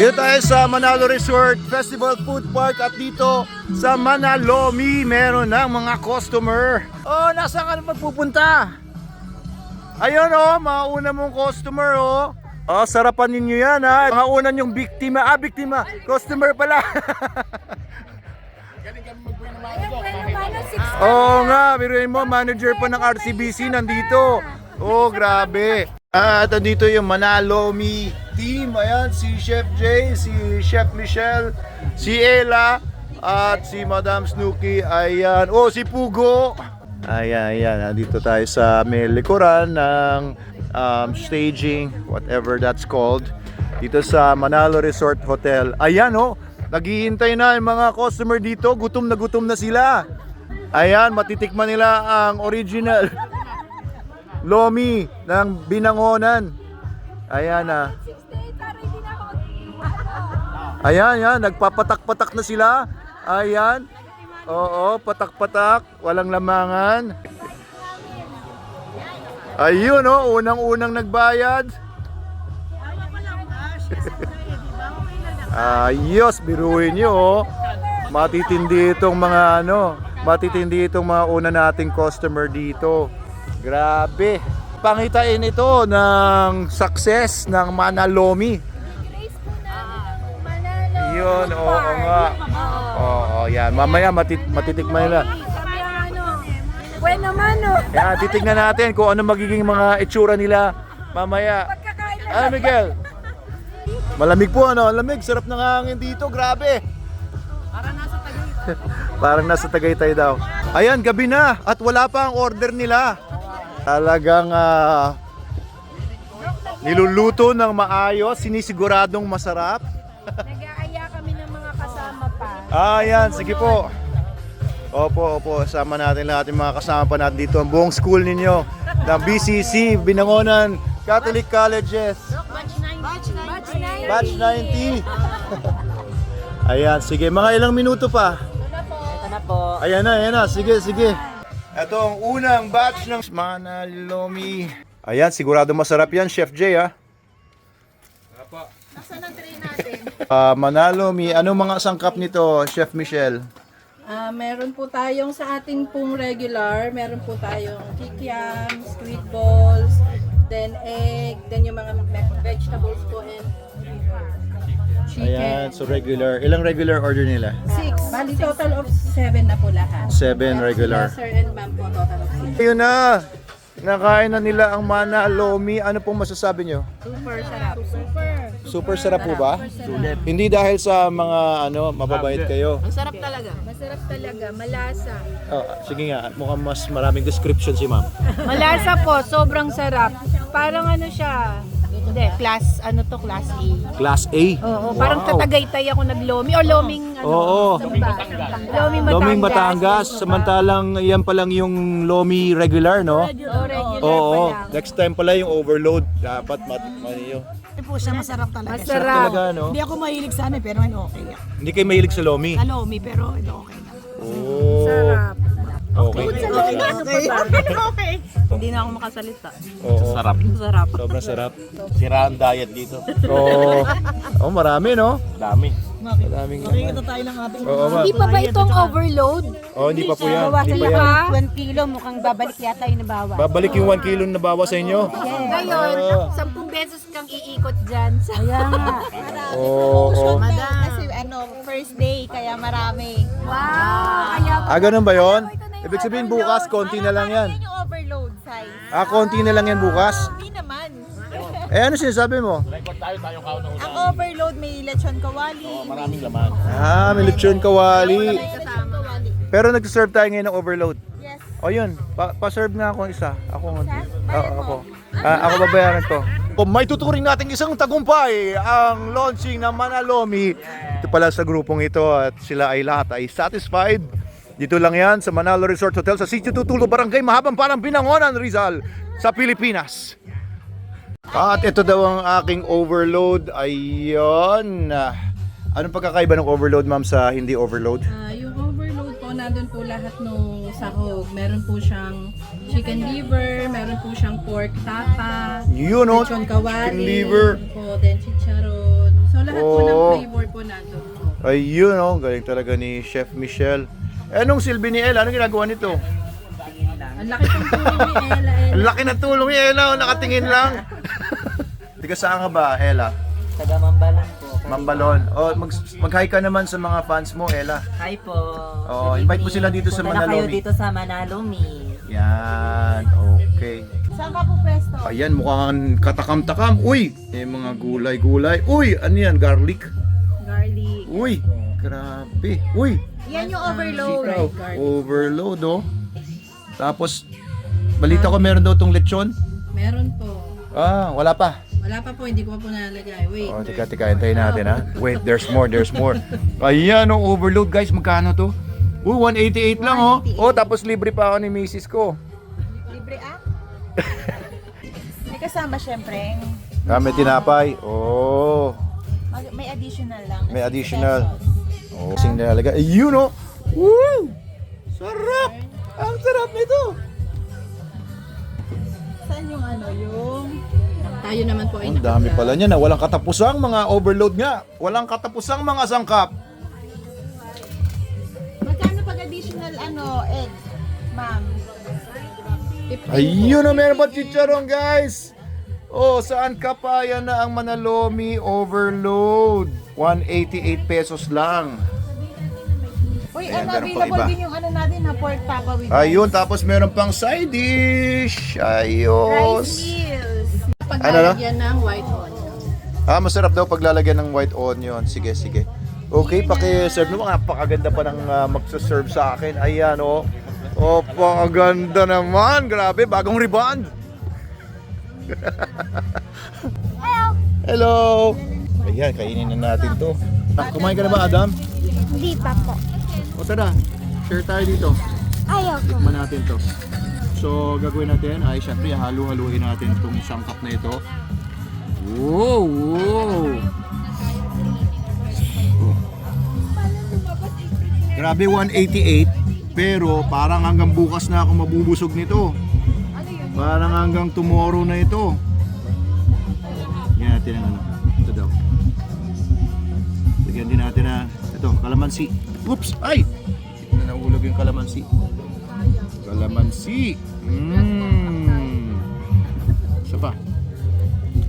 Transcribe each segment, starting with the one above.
Dito tayo sa Manalo Resort Festival Food Park at dito sa Manalomi meron ng mga customer. Oh, nasaan ka na magpupunta? Ayun oh, mga una mong customer oh. Oh, sarapan ninyo yan ha. Mga una nyong biktima. Biktima. Customer pala. Oo nga, biruin mo, manager pa ng RCBC nandito. Oh, grabe. At andito yung Manalomi team. Ayan, si Chef Jay, si Chef Michelle, si Ella, at si Madam Snooki. Ayan, oh, si Pugo. Ayan, nandito tayo sa may likuran ng staging, whatever that's called. Dito sa Manalo Resort Hotel. Ayan, oh, naghihintay na yung mga customer dito. Gutom na sila. Ayan, matitikman nila ang original Lomi ng Binangonan. Ayan na. Ayan, nagpapatak-patak na sila. Ayan. Oo, patak-patak, walang lamangan. Ayun oh, unang-unang nagbayad. Ayos, biruin nyo oh. Matitindi itong mga matitindi itong mga una nating customer dito. Grabe. Pangitain ito ng success ng Manalomi. Yun, oo nga. Oo, yan. Mamaya matitikman nila. Bueno mano. Yan, titignan natin kung ano magiging mga itsura nila mamaya. Miguel. Malamig po lamig. Sarap ng hangin dito, grabe. Parang nasa Tagaytay daw. Ayan, gabi na at wala pa ang order nila. Talagang niluluto ng maayos, sinisiguradong masarap. Nag-aaya kami ng mga kasama pa. Ayan, sige po. Opo, sama natin lahat yung mga kasama pa natin dito. Ang buong school ninyo ng BCC, Binangonan Catholic Colleges. Batch 90. Ayan, sige, mga ilang minuto pa. Ito na po. Ayan na, sige. Ito ang unang batch ng Manalomi. Ayan, sigurado masarap yan, Chef Jay ha. Nasaan ang tray natin? Manalomi, anong mga sangkap nito, Chef Michelle? Meron po tayong sa ating pong regular, meron po tayong kikiam, squid balls, then egg, then yung mga vegetables po and chicken. Ayan, so regular. Ilang regular order nila? 6. Bali total of 7 na po lahat. 7 regular. Yes, sir and ma'am po total of 6. Ayun na! Nakain na nila ang Manalomi. Ano pong masasabi nyo? Super sarap. Super sarap po ba? Hindi dahil sa mga mababait kayo. Ang sarap talaga. Masarap talaga, malasa. Oh, sige nga, mukhang mas maraming description si ma'am. Malasa po, sobrang sarap. Parang siya, class A. Class A? Oo, parang tatagaytay ako naglomi o loming Oo. Loming Batangas. Oo, Samantalang yan pa lang yung Lomi regular, no? regular Oo. pa lang. Next time pala yung overload. Dapat matikman niyo. Hindi po siya masarap talaga. Masarap. Talaga, no? Hindi ako mahilig sa pero okay. Hindi kayo mahilig sa Lomi? Alomi, pero ito okay na. Oh. Sarap. Okay. Okay. Hindi na ako makasalita. Oo. Sarap. Sarap. Sobrang sarap. Sira ang diet dito. Oo. Oh, marami, no? Dami. Maraming Makikita tayo ng ating Oo, ma'am. Hindi pa ba itong overload? Oh, hindi pa po yan. Hindi pa yan. 1 kilo, mukhang babalik yata yung nabawa. Babalik yung 1 kilo na bawa sa inyo. Ngayon, 10 beses kang iikot dyan. Kaya nga. Oo. Madam. Kasi first day, kaya marami. Wow! Kaya Ganun ba yon? Ibig sabihin bukas, konti na lang yan. Yung overload size. Konti na lang yan bukas. Hindi naman. Ano sinasabi mo? Record tayo kauna. Ang overload may lechon kawali. Maraming laman. May lechon kawali. May lechon kawali. Pero nag-serve tayo ngayon ng overload. Yes. O yun, pa-serve na ako isa. Ako. Ako babayaran to. Kung may tuturing nating isang tagumpay, ang launching ng Manalomi. Ito pala sa grupong ito at sila ay lahat ay satisfied. Dito lang yan sa Manalo Resort Hotel sa Sitio Tutulo, Barangay Mahabang Parang, Binangonan, Rizal, sa Pilipinas. At ito daw ang aking overload. Ayun. Anong pagkakaiba ng overload, ma'am, sa hindi overload? yung overload po, nandun po lahat ng sahog. Meron po siyang chicken liver, meron po siyang pork tapa, Yun, no? lechon kawali, Chicken liver. po, then chicharon. So lahat po ng Oo. flavor po nandun po. Ayun, oh, galing talaga ni Chef Michelle. Eh, anong silbi ni Ella? Anong ginagawa nito? Ang laki ng tulong ni Ella. Ang laki ng tulong ni Ella, oh, nakatingin lang. Tika, saan ka ba, Ella? Taga Mambalon po. Mambalon. Oh, mag-hi ka naman sa mga fans mo, Ella. Hi po. Oh, Good invite mo evening. sila dito sa Punta na kayo Manalomi. dito sa Manalomi. Yan, okay. Saan ka po pwesto? Ayan, mukhang katakam-takam. Uy, may mga gulay-gulay. Uy, ano yan, garlic? Garlic. Uy, grabe. Uy, Yan yung overload. sitaw. Overload, oh. Tapos, balita ko meron daw tong lechon. Meron po. Ah, wala pa. Wala pa po, hindi ko pa po nalagay. Wait. Oh, tika, hintayin natin ha. Wait, there's more. Ayan, oh, overload guys. Magkano to? 188 lang, oh. Oh, tapos libre pa ako ni misis ko. Libre May kasama syempre. May tinapay. Oh, May additional lang. may additional. Oh, sing nilalagay. Ayun, oh. Woo! Sarap! Ang sarap nito. Saan yung yung... Tayo naman po ay Ang dami pala niya na walang katapusang mga overload nga. Walang katapusang mga sangkap. Magkano pag additional egg, ma'am? Ayun na, meron pa chicharon guys. Oh, saan ka pa? Yan na ang Manalomi overload. 188 pesos lang. Uy, Ayan, meron pang available iba. din yung natin na pork tapa with Ayun, tapos meron pang side dish. rice Ayos. meals. Paglalagyan ng white onion. Masarap daw paglalagyan ng white onion. Sige, sige. Okay, paki-serve mo. Napakaganda pa ng magsaserve sa akin. Ayan, oh. Oh, pakaganda naman. Grabe, bagong rebound. Hello. Ayan, kainin na natin to. Kumain ka na ba, Adam? Hindi pa po. O tara, share tayo dito. Ayaw ko. Tikman natin to. So, gagawin natin ay syempre halu-haluin natin itong sangkap na ito. Wow! Wow! Oh. Grabe, 188. Pero parang hanggang bukas na ako mabubusog nito. Parang hanggang tomorrow na ito. Yan natin ang ano. Ito daw. Lagyan din natin na ito, kalamansi. Oops! Ay! Na nahulog yung kalamansi. Kalamansi. Isa pa.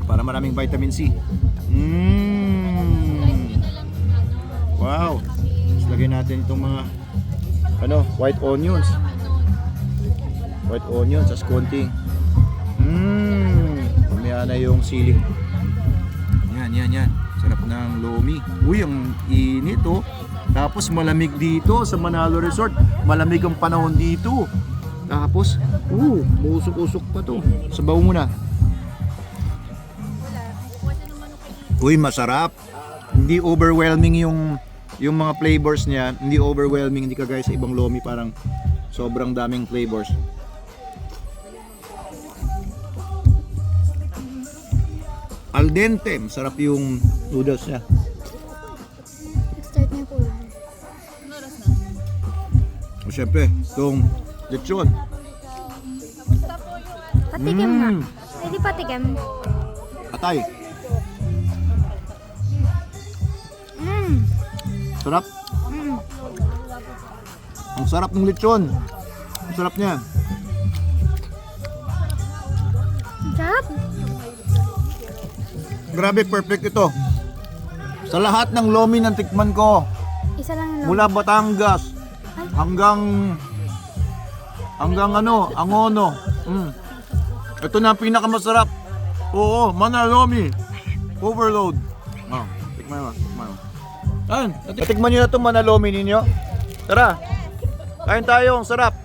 Para maraming vitamin C. Wow. Tapos lagyan natin itong mga white onions. White onions as konting. Pamaya na yung sili. Yan. Sarap ng lomi. Uy, ang init, oh. Tapos malamig dito sa Manalo Resort. Malamig ang panahon dito. Tapos, musok-usok pa to. Sabaw muna. Uy, masarap. Hindi overwhelming yung mga flavors niya. Hindi overwhelming, hindi kagaya sa ibang lomi, parang sobrang daming flavors. Al dente, masarap yung noodles niya. Start na po. O syempre, itong lechon. Patikim nga. Pwede patikim. Atay. Sarap. Ang sarap ng lechon. Ang sarap niya. Sarap. Grabe, perfect ito. Sa lahat ng lomi ng tikman ko, Isa lang lang. mula Batangas hanggang Angono. Ito na ang pinakamasarap. Oo, Manalomi. Overload. Tikman mo. Ayun, natikman nyo na itong Manalomi ninyo. Tara, kain tayo. Ang sarap.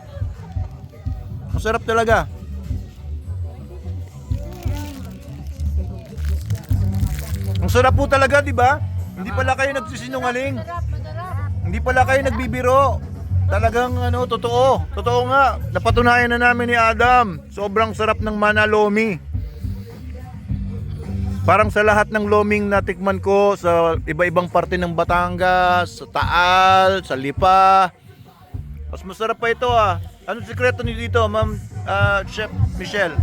Ang sarap talaga. Ang sarap po talaga, di ba? Hindi pala kayo nagsisinungaling. Hindi pala kayo nagbibiro. Talagang totoo. Totoo nga. Napatunayan na namin ni Adam. Sobrang sarap ng Manalomi. Parang sa lahat ng loming natikman ko sa iba-ibang parte ng Batangas, sa Taal, sa Lipa. Mas masarap pa ito ah. Anong sikreto niyo dito, Ma'am Chef Michelle?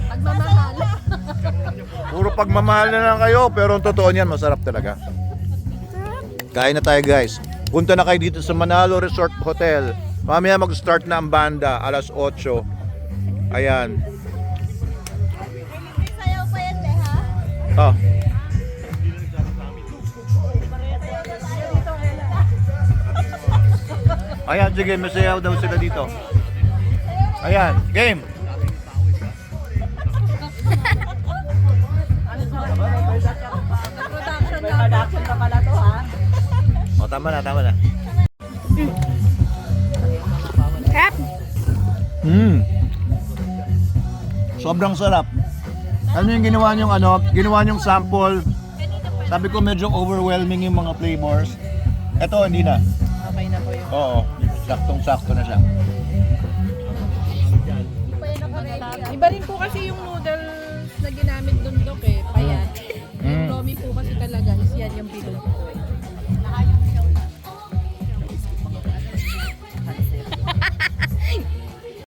Pagmamahal. Puro mapagmamahal na lang kayo, pero ang totoo niyan, masarap talaga. Kain na tayo guys. Punta na kayo dito sa Manalo Resort Hotel. Mamaya mag-start na ang banda, alas 8. Ayan. Sayaw pa yan, ha? Ah. Ayan, sige, masayaw daw sila dito. Ayan, game! Production na pala to, ha? O, tama na, tama na. Sarap. Sobrang sarap. Ano yung ginawa niyong ano? Ginawa niyong sample. Sabi ko medyo overwhelming yung mga flavors. Ito, hindi na. Okay na po yun. Oo, saktong-sakto na siya. Iba rin po kasi yung noodles na ginamit dun, Dok, eh.